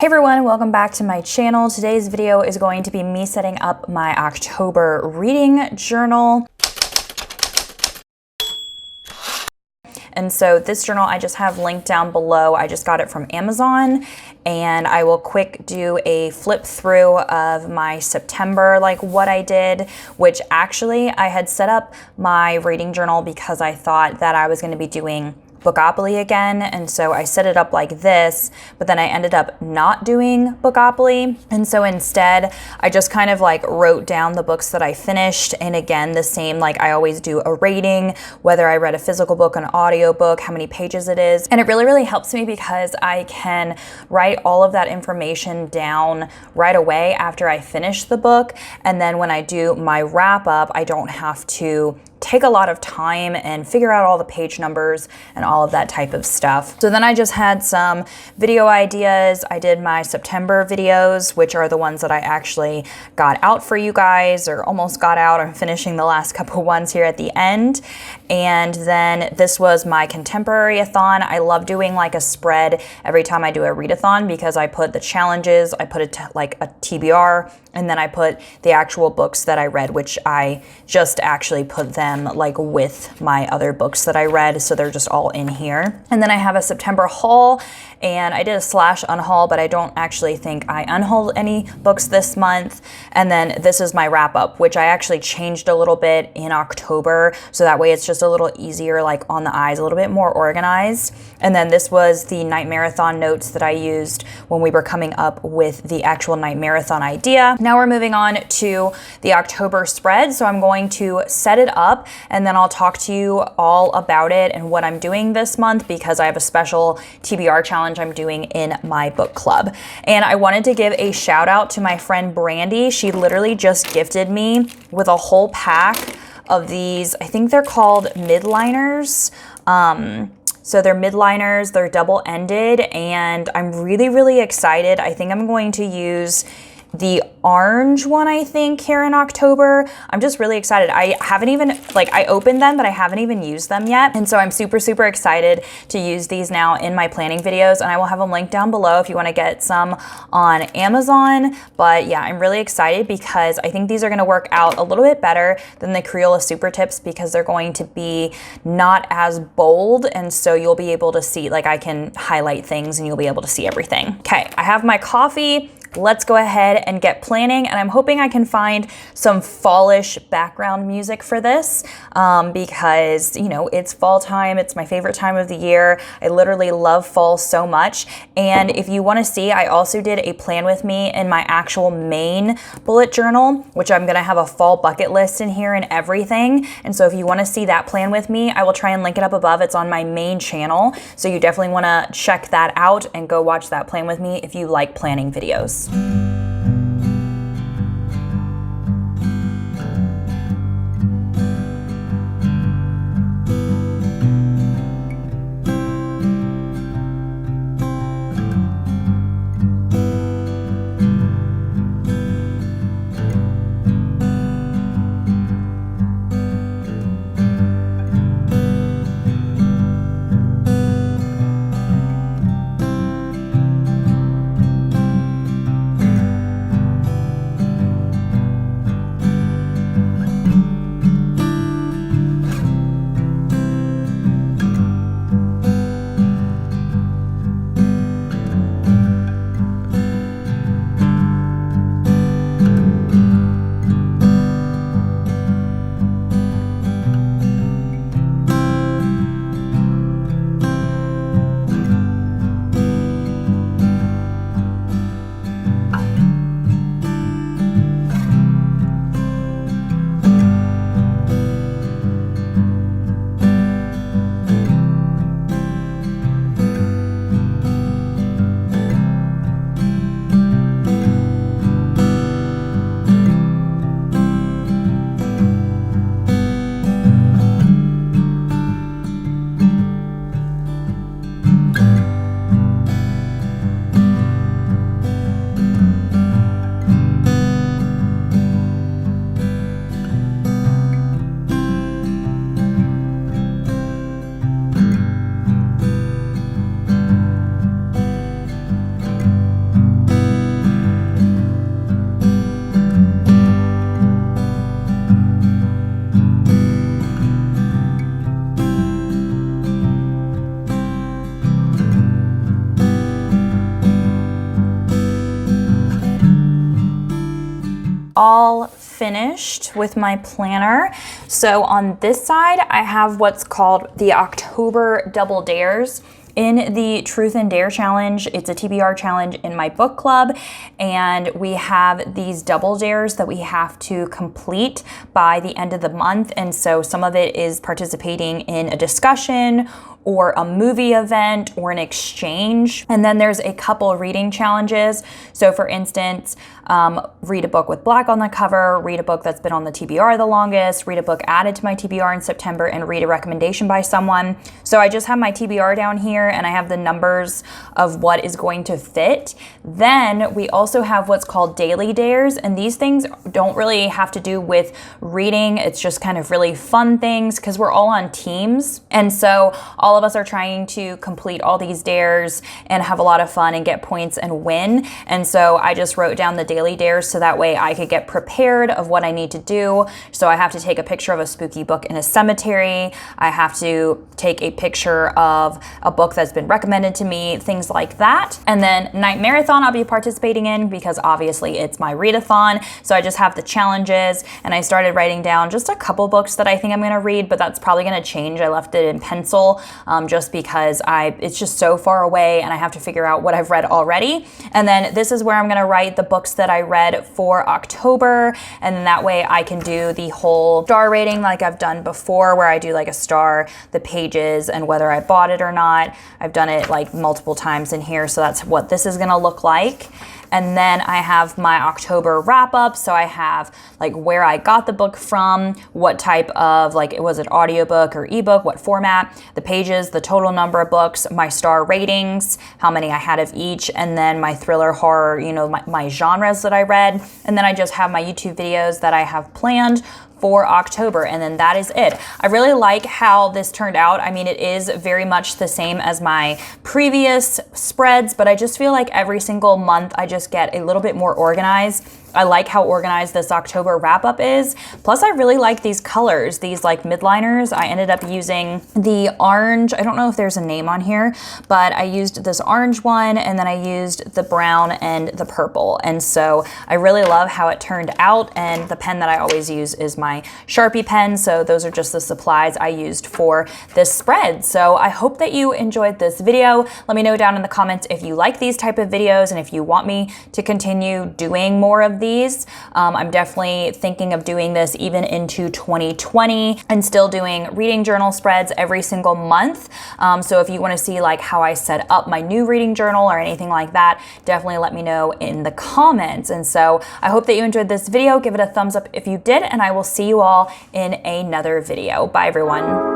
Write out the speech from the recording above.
Hey everyone, welcome back to my channel. Today's video is going to be me setting up my October reading journal. And so this journal I just have linked down below. I just got it from Amazon, and I will quick do a flip through of my September, like what I did, which actually I had set up my reading journal because I thought that I was going to be doing Bookopoly again, and so I set it up like this, but then I ended up not doing Bookopoly, and so instead I just kind of like wrote down the books that I finished, and again the same, like I always do a rating, whether I read a physical book, an audio book, how many pages it is, and it really helps me because I can write all of that information down right away after I finish the book, and then when I do my wrap up I don't have to take a lot of time and figure out all the page numbers and all of that type of stuff. So then I just had some video ideas. I did my September videos, which are the ones that I actually got out for you guys, or almost got out. I'm finishing the last couple ones here at the end. And then this was my contemporary-a-thon. I love doing like a spread every time I do a readathon because I put the challenges, I put it like a TBR, and then I put the actual books that I read, which I just actually put them like with my other books that I read, so they're just all in here. And then I have a September haul, and I did a slash unhaul, but I don't actually think I unhauled any books this month. And then this is my wrap up, which I actually changed a little bit in October, so that way it's just a little easier, like on the eyes, a little bit more organized. And then this was the night marathon notes that I used when we were coming up with the actual night marathon idea. Now we're moving on to the October spread, so I'm going to set it up and then I'll talk to you all about it and what I'm doing this month, because I have a special TBR challenge I'm doing in my book club. And I wanted to give a shout out to my friend Brandy. She literally just gifted me with a whole pack of these, I think they're called midliners. So they're midliners, they're double-ended, and I'm really excited. I think I'm going to use the orange one, I think, here in October. I'm just really excited. I haven't even, like, I opened them, but I haven't even used them yet. And so I'm super excited to use these now in my planning videos, and I will have them linked down below if you want to get some on Amazon. But yeah, I'm really excited because I think these are going to work out a little bit better than the Crayola Super Tips because they're going to be not as bold, and so you'll be able to see, like, I can highlight things and you'll be able to see everything. Okay, I have my coffee. Let's go ahead and get planning, and I'm hoping I can find some fallish background music for this because, you know, it's fall time. It's my favorite time of the year. I literally love fall so much. And if you want to see, I also did a plan with me in my actual main bullet journal, which I'm going to have a fall bucket list in here and everything. And so if you want to see that plan with me, I will try and link it up above. It's on my main channel. So you definitely want to check that out and go watch that plan with me if you like planning videos. all finished with my planner. So on this side, I have what's called the October Double Dares. In the Truth and Dare Challenge, it's a TBR challenge in my book club, and we have these double dares that we have to complete by the end of the month. And so some of it is participating in a discussion or a movie event or an exchange. And then there's a couple reading challenges. So for instance, read a book with black on the cover, read a book that's been on the TBR the longest, read a book added to my TBR in September, and read a recommendation by someone. So I just have my TBR down here and I have the numbers of what is going to fit. Then we also have what's called daily dares, and these things don't really have to do with reading. It's just kind of really fun things because we're all on teams. And so all of us are trying to complete all these dares and have a lot of fun and get points and win. And so I just wrote down the daily dares so that way I could get prepared of what I need to do. So I have to take a picture of a spooky book in a cemetery. I have to take a picture of a book that's been recommended to me, things like that. And then night marathon I'll be participating in because obviously it's my readathon. So I just have the challenges, and I started writing down just a couple books that I think I'm gonna read, but that's probably gonna change. I left it in pencil just because it's just so far away and I have to figure out what I've read already. And then this is where I'm gonna write the books that I read for October, and then that way I can do the whole star rating like I've done before, where I do like a star, the pages, and whether I bought it or not. I've done it like multiple times in here, so that's what this is gonna look like. And then I have my October wrap up. So I have like where I got the book from, what type of, like, was it audiobook or ebook, what format, the pages, the total number of books, my star ratings, how many I had of each, and then my thriller, horror, you know, my genres that I read. And then I just have my YouTube videos that I have planned for October, and then that is it. I really like how this turned out. I mean, it is very much the same as my previous spreads, but I just feel like every single month I just get a little bit more organized. I like how organized this October wrap up is. Plus I really like these colors, these like midliners. I ended up using the orange. I don't know if there's a name on here, but I used this orange one, and then I used the brown and the purple. And so I really love how it turned out. And the pen that I always use is my Sharpie pen. So those are just the supplies I used for this spread. So I hope that you enjoyed this video. Let me know down in the comments if you like these type of videos and if you want me to continue doing more of these. I'm definitely thinking of doing this even into 2020 and still doing reading journal spreads every single month. So if you want to see like how I set up my new reading journal or anything like that, definitely let me know in the comments. And so I hope that you enjoyed this video. Give it a thumbs up if you did, and I will see you all in another video. Bye everyone.